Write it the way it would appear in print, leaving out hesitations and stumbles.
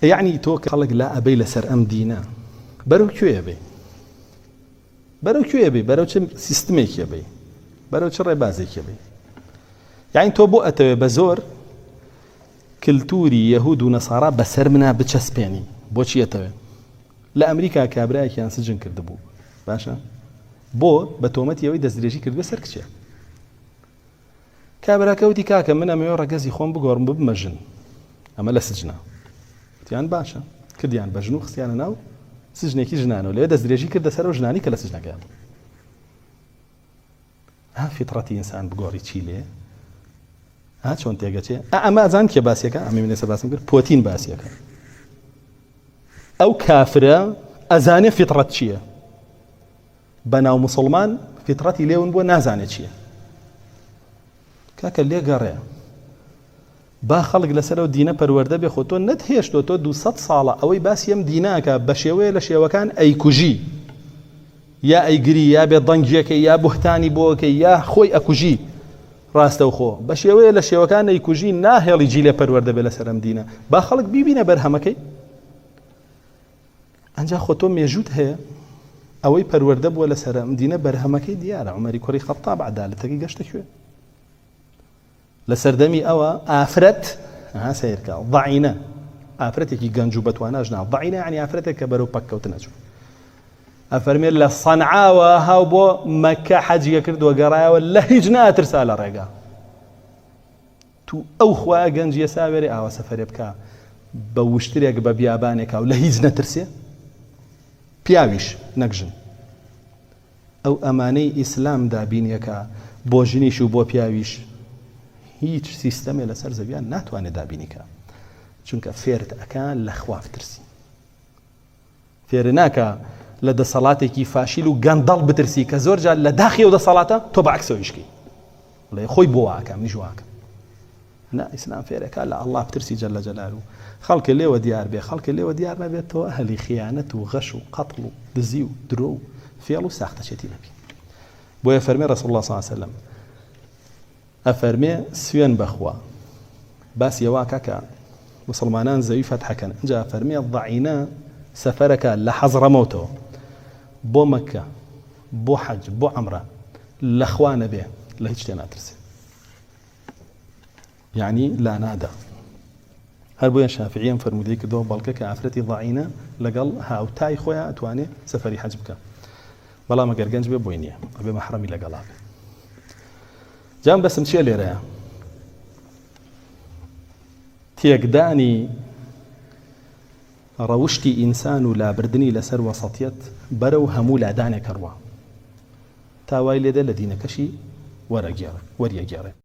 يعني تۆ خەڵک لا ئەبەی لەسەر ئەم دینە بەرەو کوێ بێ بەرەو چ سیستمێکی بێ بەرەو چ ڕێبازێکی بێ یعنی تۆ بۆ ئەتەوێ بە زۆر کللتوری یەهود و نەسارا بەسەر منە بچەسپێنی بۆچی ئەتەوێ لە ئەمریکا کابرایەکیان سجن کردبوو باشە بۆ بە تۆمەتیەوەی دەستدرێژی کردوە سەر کچێ کابراکەوتی کاکە من ئەمەوێ ڕەگەزی خۆم بگۆڕم ببمەژن ئەمە لە سجنە وتیان باشە کردیان بەژن و خستیانە ناو سجنێکی ژنانەوە لێ دەستدرێژی کردە سەرەوە ژنانی کە لە سجنەکەیان ها فیتڕەتی ئینسان بگۆڕی چی لێ ها چۆن تێگەچێ ئەمە ئەزان کێ باسیەکە ئەمە منێسە باسم کرد پۆتین باسیەکە ئەو کافرە ئەزانێ فیتڕەت چییە بەناو موسڵمان فیتڕەتی لێون بۆ نازانێت چییە کاکە لێ گەڕێ با خەڵک لەسەرەوە دینە پەروەردە بێ خۆ تۆ نەتهێشتۆ تۆ 200 ساڵە ئەوەی باسی ئەم دیناکە بە شێوەیە لە شێوەکان ئەیکوژی یا ئەیگری یا بێ دەنگێکەکەی یا بوهتانی بۆکەی یا خۆی ئەکوژی ڕاستەوخۆ بە شێوەیە لە شێوەکان ئەیکوژی ناهێڵی جی لێ پەروەردە بێ لەسەر ئەم دینە با خەڵک بیبینە بەرهەمەکەی ئەنجا خۆ تۆ مێژوت هەیە ئەوەی پەروەردە بووە لەسەر ئەم دینە بەرهەمەکەی دیارە عومەری کوڕی خەتاب عەدالەتەکەی گەشتە کوێ لەسەردەمی ئەوە ئافرەت سیرکە ضعینە ئافرەتێکی گەنج و بەتواناژ ناو ضعینە یعنی ئافرەتێک کە بەرەو پەککەوتن ئەچوو ئەفەرمێت لە سەنعاوە هاو بۆ مەککە حەجیە کردووە گەڕایەوە لە هیچ ناترسا لە ڕێگا تو ئەو خوایە گەنجیە ساوێری ئاوە سەفەرێ بکە بە وشترێک بە بیابانێکا و لە هیچ نەترسێ پیاویش نەکژن ئەو ئەمانەی ئیسلام دابینیەکە بۆ ژنیش و بۆ پیاویش هیچ سیستەمێ لەسەر زەویان ناتوانێت دابینیکە چونکە فێرت ئەکان لە خوا بترسی فێر ناکە لە دەسەڵاتێکی فاشیل و گەندەڵ بترسی کە زۆر جار لە داخی ئەو دەسەڵاتە تۆ بەعکسەوەیشکی وڵێ خۆی بۆ واکەم نیش واکەم نا ئیسلام فێرەکە لە ئەڵڵا بترسی جەلە جەلالو خەڵکە لێوە دیار بێ خەڵکە لێوە دیار نەبێتەوە ئەهلی خیانەت و غەش و قەتڵ و دزی و درۆ و فێڵ و ساختەچێتی نەبی بۆیە فەرمێ ڕەسوڵ الله صلی الله علیه وسلم ئەفەرمێ سوێن بەخوا باسی ئەوە کە مسلمانان زەوی فەتحەکەن ئەنجا فەرمێ ضعینە سەفەرەکە لە حەزڕەمەوتەوە بۆ مەککە بۆ حەج بۆ عەمرە لە خوا نەبێ لە هیچ شتێ ناترسێ یعنی لا نادا هەر بۆیە شافعیان فەرمودەی کردەوە بەڵکە کە ئافرەتی ضعینە لەگەڵ هاوتای خۆیان ئەتوانێ سەفەری حەج بکە بەڵام ئەگەر گەنج بێ بۆی نییە ئەبێ مەحرەمی لەگەڵا بێ جام بەسم چیە لێرەیە تێکدانی ڕەوشتی ئینسان و لابردنی لەسەر وەسەطیەت بەرەو هەموو لادانێک هەڕوا تاوای لێدە لە دینەکەشی وەرەگێڕێ